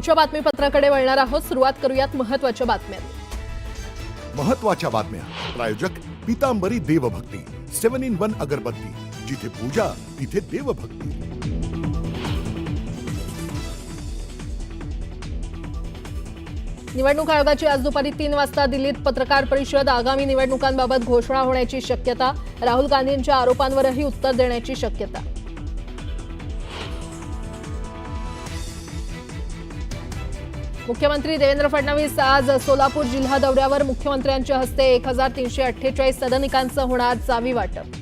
पुढच्या बातमीपत्राकडे वळणार आहोत। सुरुवात करूयात महत्त्वाच्या बातम्या। महत्त्वाच्या बातम्या। प्रायोजक पीतांबरी देवभक्ती 7-in-1 अगरबत्ती, जिथे पूजा तिथे देवभक्ती। निवडणूक आयोगाची आज दुपारी 3 वाजता दिल्लीत पत्रकार परिषद। आगामी निवडणुकांबाबत घोषणा होण्याची शक्यता। राहुल गांधींच्या आरोपांवरही उत्तर देण्याची शक्यता। मुख्यमंत्री देवेंद्र फडणवीस आज सोलापूर जिल्हा दौऱ्यावर। मुख्यमंत्र्यांच्या हस्ते 1348 सदनिकांचं होणार चावी वाटप।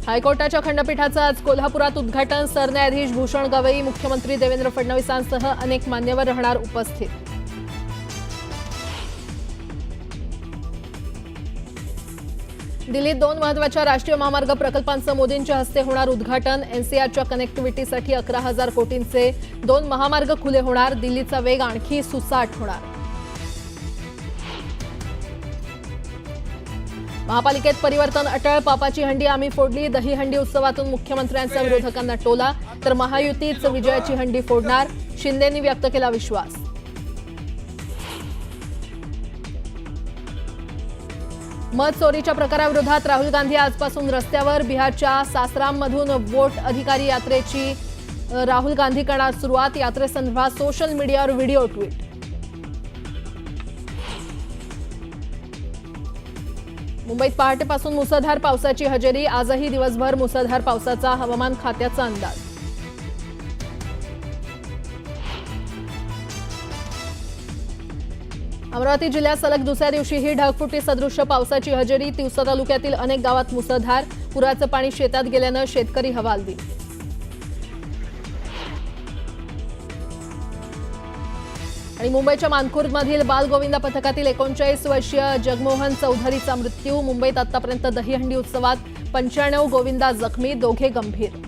हायकोर्टाच्या खंडपीठाचं आज कोल्हापुरात उद्घाटन। सरन्यायाधीश भूषण गवई, मुख्यमंत्री देवेंद्र फडणवीसांसह अनेक मान्यवर राहणार उपस्थित। दिल्लीत 2 महत्त्वाच्या राष्ट्रीय महामार्ग प्रकल्पांचं मोदींच्या हस्ते होणार उद्घाटन। एनसीआरच्या कनेक्टिव्हिटीसाठी 11,000 कोटींचे 2 महामार्ग खुले होणार। दिल्लीचा वेग आणखी सुसाट होणार। महापालिकेत परिवर्तन अटळ। पापाची हंडी आम्ही फोडली। दहीहंडी उत्सवातून मुख्यमंत्र्यांचा विरोधकांना टोला, तर महायुतीच विजयाची हंडी फोडणार। शिंदेंनी व्यक्त केला विश्वास। मत चोरीच्या प्रकाराविरोधात राहुल गांधी आजपासून रस्त्यावर। बिहारच्या सासाराममधून वोट अधिकारी यात्रेची राहुल गांधी करणार सुरुवात। यात्रेसंदर्भात सोशल मीडियावर व्हिडिओ ट्विट। मुंबईत पहाटेपासून मुसळधार पावसाची हजेरी। आजही दिवसभर मुसळधार पावसाचा हवामान खात्याचा अंदाज। अमरावती जिल्ह्यात सलग दुसऱ्या दिवशीही ढगफुटी सदृश्य पावसाची हजेरी। तिवसा तालुक्यातील अनेक गावात मुसळधार। पुराचं पाणी शेतात गेल्यानं शेतकरी हवालदिल। आणि मुंबईच्या मानखुर्दमधील बालगोविंदा पथकातील 39 वर्षीय जगमोहन चौधरीचा मृत्यू। मुंबईत आतापर्यंत दहीहंडी उत्सवात 95 गोविंदा जखमी, दोघे गंभीर।